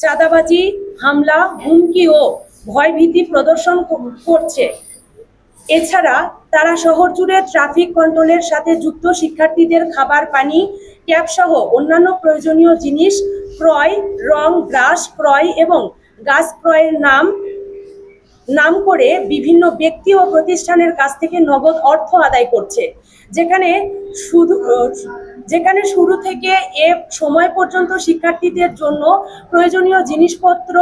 চাঁদাবাজি, হামলা, হুমকি ও ভয়ভীতি প্রদর্শন করছে। এছাড়া তারা শহর জুড়ে ট্রাফিক কন্ট্রোলের সাথে যুক্ত শিক্ষার্থীদের খাবার, পানি, ট্যাব সহ অন্যান্য প্রয়োজনীয় জিনিস ক্রয়, রং, ব্রাশ ক্রয় এবং গাছ ক্রয়ের নাম করে বিভিন্ন ব্যক্তি ও প্রতিষ্ঠানের কাছ থেকে নগদ অর্থ আদায় করছে, যেখানে শুরু থেকে এ সময় পর্যন্ত শিক্ষার্থীদের জন্য প্রয়োজনীয় জিনিসপত্র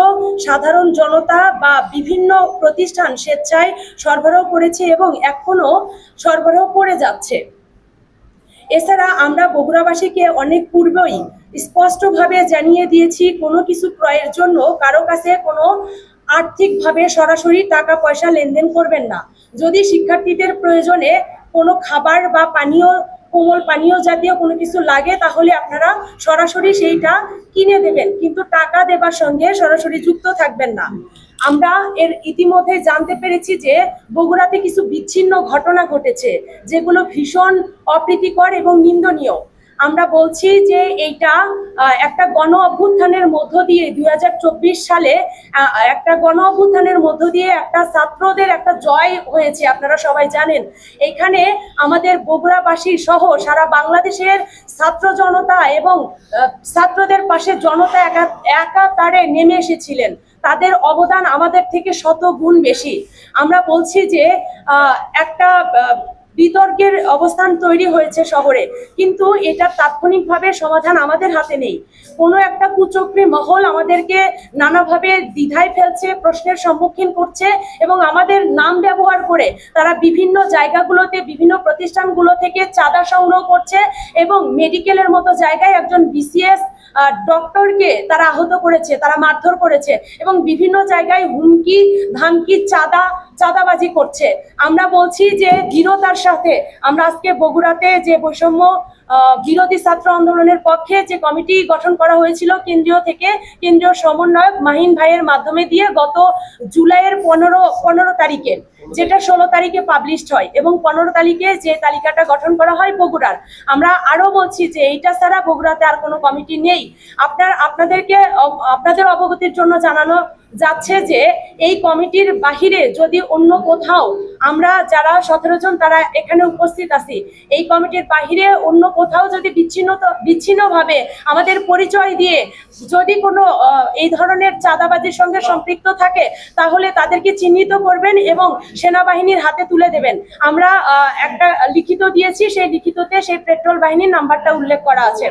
সাধারণ জনতা বা বিভিন্ন প্রতিষ্ঠান স্বেচ্ছায় সরবরাহ করেছে এবং এখনো সরবরাহ করে যাচ্ছে। এছাড়া আমরা বগুড়াবাসীকে অনেক পূর্বেই স্পষ্টভাবে জানিয়ে দিয়েছি, কোনো কিছু ক্রয়ের জন্য কারো কাছে কোনো আর্থিকভাবে সরাসরি টাকা পয়সা লেনদেন করবেন না। যদি শিক্ষার্থীদের প্রয়োজনে কোনো খাবার বা কোমল পানীয় জাতীয় কোনো কিছু লাগে, তাহলে আপনারা সরাসরি সেইটা কিনে দেবেন, কিন্তু টাকা দেবার সঙ্গে সরাসরি যুক্ত থাকবেন না। আমরা ইতিমধ্যে জানতে পেরেছি যে বগুড়াতে কিছু বিচ্ছিন্ন ঘটনা ঘটেছে, যেগুলো ভীষণ অপ্রীতিকর এবং নিন্দনীয়। আমরা বলছি যে এইটা একটা গণ অভ্যুত্থানের মধ্য দিয়ে 2024 সালে একটা গণ অভ্যুত্থানের মধ্য দিয়ে একটা ছাত্রদের একটা জয় হয়েছে, আপনারা সবাই জানেন। এখানে আমাদের বগুড়াবাসী সহ সারা বাংলাদেশের ছাত্র জনতা এবং ছাত্রদের পাশে জনতা একাতারে নেমে এসেছিলেন। তাদের অবদান আমাদের থেকে শত গুণ বেশি। আমরা বলছি যে একটা বিতর্কের অবস্থান তৈরি হয়েছে শহরে, কিন্তু এটার তাৎক্ষণিকভাবে সমাধান আমাদের হাতে নেই। কোনো একটা কুচক্রী মহল আমাদেরকে নানাভাবে দ্বিধায় ফেলছে, প্রশ্নের সম্মুখীন করছে এবং আমাদের নাম ব্যবহার করে তারা বিভিন্ন জায়গাগুলোতে, বিভিন্ন প্রতিষ্ঠানগুলো থেকে চাঁদা সংগ্রহ করছে এবং মেডিকেলের মতো জায়গায় একজন বিসিএস ডক্টরকে তারা আহত করেছে, তারা মারধর করেছে এবং বিভিন্ন জায়গায় হুমকি ধামকি চাঁদাবাজি করছে। আমরা বলছি যে দৃঢ়তার সাথে আমরা আজকে বগুড়াতে যে বৈষম্য বিরোধী ছাত্র আন্দোলনের পক্ষে যে কমিটি গঠন করা হয়েছিল কেন্দ্রীয় সমন্বয়ক মাহিন ভাইয়ের মাধ্যমে দিয়ে গত জুলাইয়ের 15 তারিখে, যেটা 16 তারিখে পাবলিশড হয় এবং 15 তারিখে যে তালিকাটা গঠন করা হয় বগুড়ার। আমরা আরো বলছি যে এইটা ছাড়া বগুড়াতে আর কোনো কমিটি নেই। আপনাদের অবগতির জন্য জানানো যাচ্ছে যে এই কমিটির বাহিরে যদি অন্য কোথাও, আমরা যারা 17 জন তারা এখানে উপস্থিত আছি, এই কমিটির বাহিরে অন্য কোথাও যদি বিচ্ছিন্নভাবে আমাদের পরিচয় দিয়ে যদি কোনো এই ধরনের চাঁদাবাজির সঙ্গে সম্পৃক্ত থাকে, তাহলে তাদেরকে চিহ্নিত করবেন এবং সেনাবাহিনীর হাতে তুলে দেবেন। আমরা একটা লিখিত দিয়েছি, সেই লিখিততে সেই পেট্রোল বাহিনীর নাম্বারটা উল্লেখ করা আছে।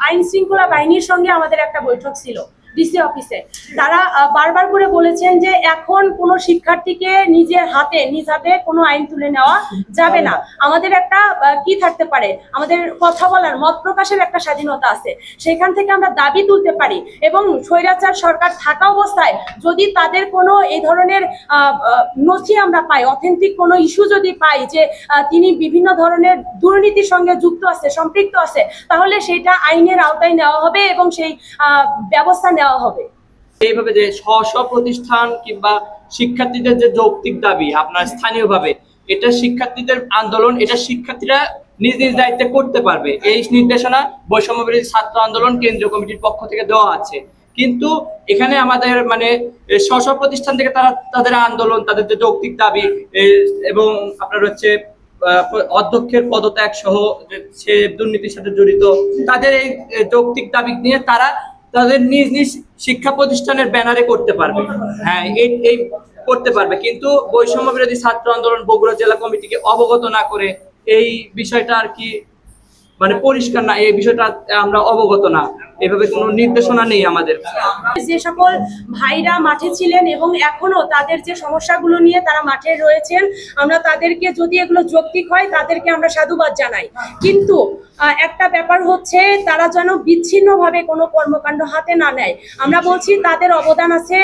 আইন শৃঙ্খলা বাহিনীর সঙ্গে আমাদের একটা বৈঠক ছিল ডিসি অফিসে। তারা বারবার করে বলেছেন যে এখন কোনো শিক্ষার্থীকে নিজ হাতে কোনো আইন তুলে নেওয়া যাবে না। আমাদের একটা কি থাকতে পারে, আমাদের কথা বলার, মত প্রকাশের একটা স্বাধীনতা আছে, সেখান থেকে আমরা দাবি তুলতে পারি। এবং স্বৈরাচার সরকার থাকা অবস্থায় যদি তাদের কোনো এই ধরনের নথি আমরা পাই, অথেন্টিক কোনো ইস্যু যদি পাই যে তিনি বিভিন্ন ধরনের দুর্নীতির সঙ্গে যুক্ত আছে, সম্পৃক্ত আছে, তাহলে সেটা আইনের আওতায় নেওয়া হবে এবং সেই ব্যবস্থা নেওয়া হবে। এইভাবে যে স্ব প্রতিষ্ঠান কিংবা শিক্ষার্থীদের যে যৌক্তিক দাবি আপনার স্থানীয়ভাবে, এটা শিক্ষার্থীদের আন্দোলন, এটা শিক্ষার্থীরা নিজ নিজ দায়িত্বে করতে পারবে, এই নির্দেশনা বৈষম্য বিরোধী ছাত্র আন্দোলন কেন্দ্রীয় কমিটির পক্ষ থেকে দেওয়া আছে। কিন্তু এখানে আমাদের মানে স্ব প্রতিষ্ঠান থেকে তারা তাদের আন্দোলন, তাদের যে যৌক্তিক দাবি এবং আপনার হচ্ছে অধ্যক্ষের পদত্যাগ সহ সে দুর্নীতির সাথে জড়িত, তাদের এই যৌক্তিক দাবি নিয়ে তারা তাদের নিজ নিজ শিক্ষা প্রতিষ্ঠানের ব্যানারে করতে পারবে। হ্যাঁ, এই করতে পারবে, কিন্তু বৈষম্য বিরোধী ছাত্র আন্দোলন বগুড়া জেলা কমিটিকে অবগত না করে এই বিষয়টা আর কি মানে পরিষ্কার না, এই বিষয়টা আমরা অবগত না, এভাবে কোনো নির্দেশনা নেই আমাদের। যে সকল ভাইরা মাঠে ছিলেন এবং এখনো তাদের যে সমস্যাগুলো নিয়ে তারা মাঠে রয়েছেন, আমরা তাদেরকে, যদি এগুলো যৌক্তিক হয়, তাদেরকে আমরা সাধুবাদ জানাই। কিন্তু একটা ব্যাপার হচ্ছে তারা যেন বিচ্ছিন্নভাবে কোনো কর্মকাণ্ড হাতে না নেয়। আমরা বলছি তাদের অবদান আছে,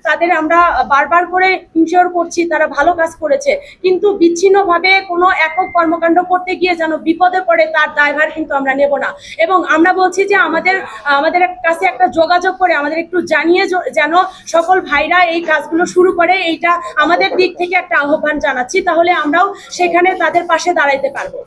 তাদের আমরা বারবার করে ইনশিওর করছি তারা ভালো কাজ করেছে, কিন্তু বিচ্ছিন্নভাবে কোনো একক কর্মকাণ্ড করতে গিয়ে যেন বিপদে পড়ে তার দায়ভার কিন্তু আমরা নেব না। এবং আমরা বলছি যে আমাদের কাছে একটা যোগাযোগ করে আমাদের একটু জানিয়ে যেন সকল ভাইরা এই কাজগুলো শুরু করে, এইটা আমাদের দিক থেকে একটা আহ্বান জানাচ্ছি, তাহলে আমরাও সেখানে তাদের পাশে দাঁড়াইতে পারবো।